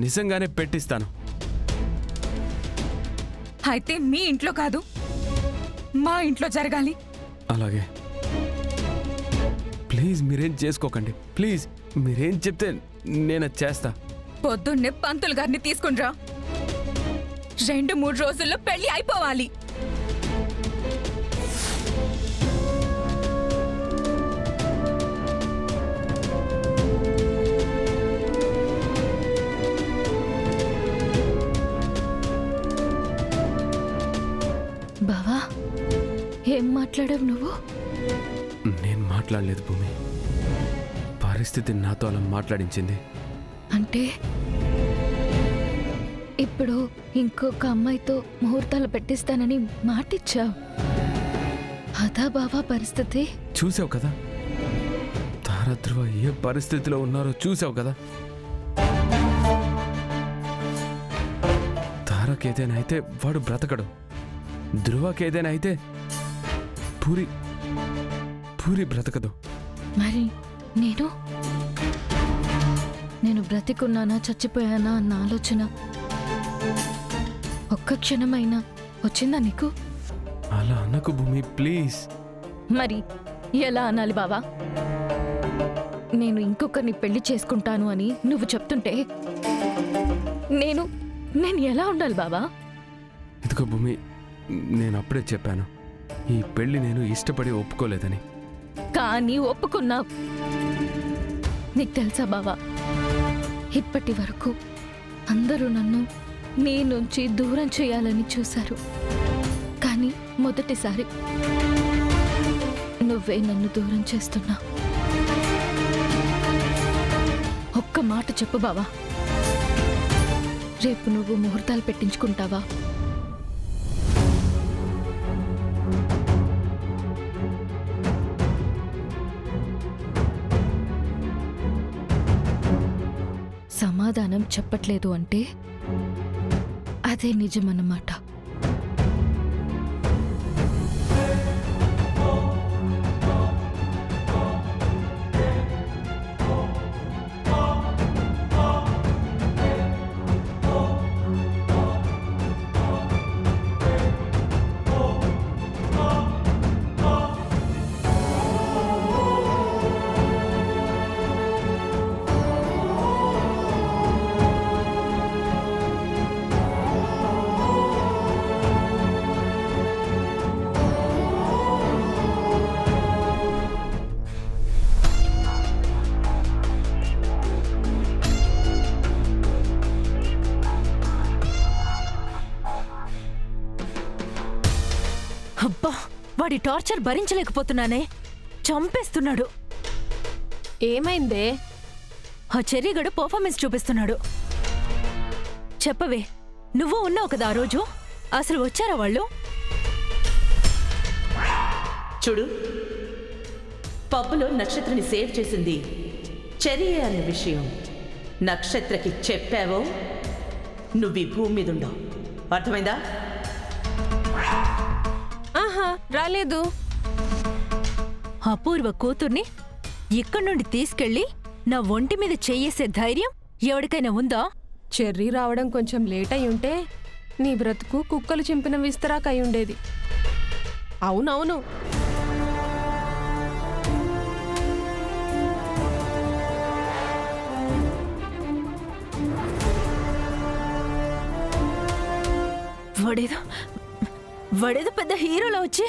నిజంగానే పెట్టిస్తాను. అయితే మీ ఇంట్లో కాదు, మా ఇంట్లో జరగాలి. అలాగే. ప్లీజ్ మీరేం చేసుకోకండి. ప్లీజ్ మీరేం చెప్తే నేను చేస్తా. పొద్దున్నే పంతులు గారిని తీసుకునిరా. 2-3 రోజుల్లో పెళ్లి అయిపోవాలి. బావా, ఏం మాట్లాడావు నువ్వు? నేను మాట్లాడలేదు భూమి. పరిస్థితి నాతో అలా మాట్లాడించింది. అంటే ఇప్పుడు ఇంకొక అమ్మాయితో ముహూర్తాలు పెట్టిస్తానని మాటిచ్చావు. అదా బావా పరిస్థితి? చూసావు కదా, తారా ధ్రువ ఏ పరిస్థితిలో ఉన్నారో చూసావు కదా. తారకేదైనా అయితే వాడు బ్రతకడు. ధ్రువకేదైనా అయితే పూరి బ్రతకదు. మరి నేను బ్రతికున్నానా చచ్చిపోయానా అన్న ఆలోచన ఒక్క క్షణమైనా వచ్చిందా నీకు? అలా అనకు భూమి, ప్లీజ్. మరి ఎలా అనాలి బావా? నేను ఇంకొకరిని పెళ్లి చేసుకుంటాను అని నువ్వు చెప్తుంటే నేను ఎలా ఉండాలి బావా? ఇదిగో భూమి, నేను అప్పుడే చెప్పాను, ఈ పెళ్లి నేను ఇష్టపడి ఒప్పుకోలేదని. కానీ ఒప్పుకున్నావు. నీకు తెలుసా బావా, ఇప్పటి వరకు అందరూ నన్ను నీ నుంచి దూరం చేయాలని చూశారు. కానీ మొదటిసారి నువ్వే నన్ను దూరం చేస్తున్నా. ఒక్క మాట చెప్పు బావా, రేపు నువ్వు ముహూర్తాలు పెట్టించుకుంటావా? సమాధానం చెప్పట్లేదు అంటే అదే నిజమన్నమాట. అబ్బా, వాడి టార్చర్ భరించలేకపోతున్నానే. చంపేస్తున్నాడు. ఏమైందే? ఆ చెర్రీగడు పర్ఫార్మెన్స్ చూపిస్తున్నాడు. చెప్పవే, నువ్వు ఉన్నావు కదా ఆ రోజు. అసలు వచ్చారా వాళ్ళు? చూడు, పబ్బులో నక్షత్రని సేవ్ చేసింది చెర్రీ అన్న విషయం నక్షత్రకి చెప్పావో నువ్వు ఈ భూమి మీద ఉండవు. అర్థమైందా? ఆహా, రాలేదు. అపూర్వ కూతుర్ని ఇక్కడి నుండి తీసుకెళ్లి నా ఒంటి మీద చెయ్యేసే ధైర్యం ఎవరికైనా ఉందా? చెర్రీ రావడం కొంచెం లేట్ అయి ఉంటే నీ బ్రతుకు కుక్కలు చింపిన విస్తరాకై ఉండేది. అవునవును. వాడేదో పెద్ద హీరోలా వచ్చి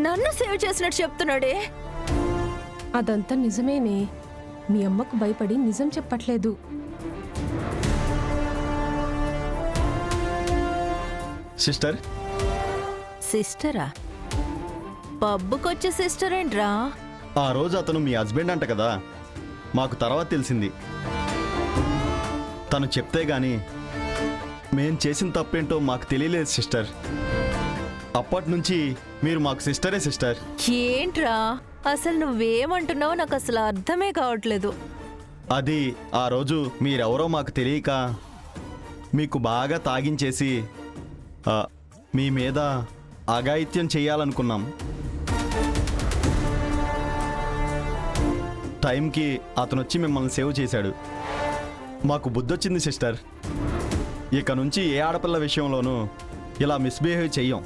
నన్ను సేవ్ చేసినట్టు చెప్తున్నాడే. అదంతా నిజమేనే. మీ అమ్మకు భయపడి నిజం చెప్పట్లేదు. సిస్టర్. సిస్టరా? పబ్బుకొచ్చే సిస్టర్ ఏంట్రా? ఆ రోజు అతను మీ హస్బెండ్ అంట కదా, మాకు తర్వాత తెలిసింది. తను చెప్తే గాని మేం చేసిన తప్పేంటో మాకు తెలియలేదు సిస్టర్. అప్పటి నుంచి మీరు మాకు సిస్టరే సిస్టర్. ఏంట్రా అసలు నువ్వేమంటున్నావో నాకు అసలు అర్థమే కావట్లేదు. అది ఆ రోజు మీరెవరో మాకు తెలియక మీకు బాగా తాగించేసి మీ మీద అఘాయిత్యం చేయాలనుకున్నాం. టైంకి అతను వచ్చి మిమ్మల్ని సేవ్ చేశాడు. మాకు బుద్ధొచ్చింది సిస్టర్. ఇక నుంచి ఏ ఆడపిల్ల విషయంలోనూ ఇలా మిస్బిహేవ్ చెయ్యం.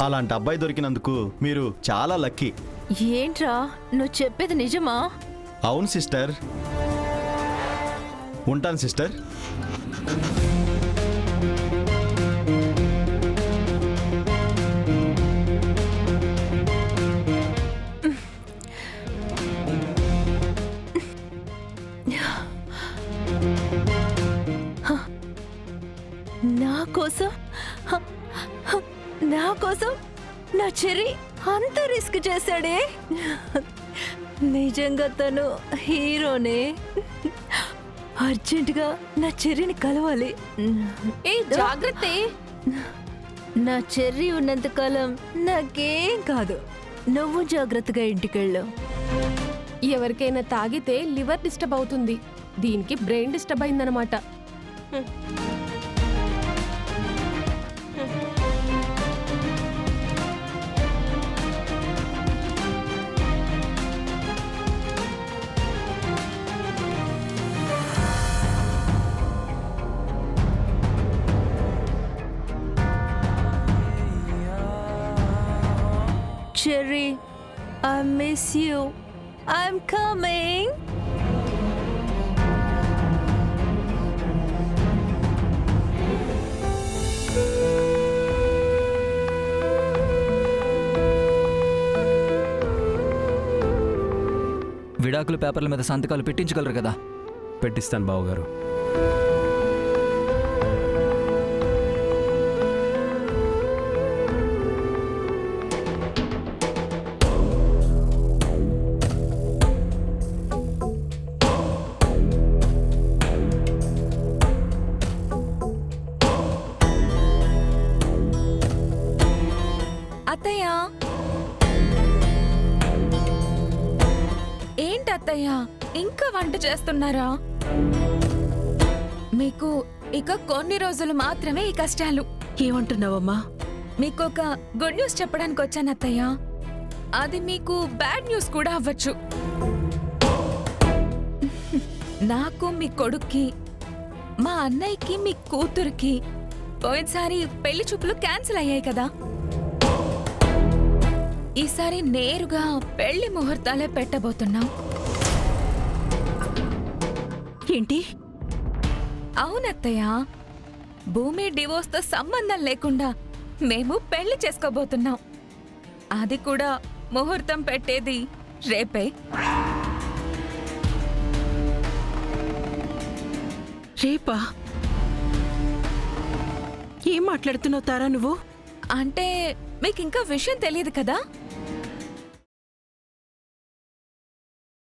అలాంటి అబ్బాయి దొరికినందుకు మీరు చాలా లక్కీ. ఏంట్రా నువ్వు చెప్పేది నిజమా? అవును సిస్టర్. ఉంటాను సిస్టర్. నా కోసం నా చెర్రీ అంత రిస్క్ చేశాడే. నిజంగా తను హీరోనే. అర్జెంటుగా నా చెర్రీని కలవాలి. ఏ జాగ్రత్త. నా చెర్రీ ఉన్నంతకాలం నాకేం కాదు. నువ్వు జాగ్రత్తగా ఇంటికెళ్ళు. ఎవరికైనా తాగితే లివర్ డిస్టర్బ్ అవుతుంది. దీనికి బ్రెయిన్ డిస్టర్బ్ అయిందనమాట. Cherry, I miss you. I'm coming. విడాకుల పేపర్ల మీద సంతకాలు పెట్టించగలరు కదా? పెట్టిస్తాను బావగారు. అత్తయ్య, ఏంటి అత్తయ్య ఇంకా వంట చేస్తున్నారా? మీకు ఇక కొన్ని రోజులు మాత్రమే ఈ కష్టాలు. ఏమంటున్నావమ్మా? మీకు ఒక గుడ్ న్యూస్ చెప్పడానికి వచ్చాను అత్తయ్య. అది మీకు బ్యాడ్ న్యూస్ కూడా అవ్వచ్చు. నాకు మీ కొడుక్కి, మా అన్నయ్యకి, మీ కూతురికి పోయినసారి పెళ్లి చూపులు క్యాన్సిల్ అయ్యాయి కదా. ఈసారి నేరుగా పెళ్లి ముహూర్తాలే పెట్టబోతున్నాం. ఏంటి? అవునత్తయ్య, భూమి డివోర్స్తో సంబంధం లేకుండా మేము పెళ్లి చేసుకోబోతున్నాం. అది కూడా ముహూర్తం పెట్టేది రేపే. రేపా? ఏం మాట్లాడుతున్నావు తారా నువ్వు? అంటే మీకు ఇంకా విషయం తెలియదు కదా.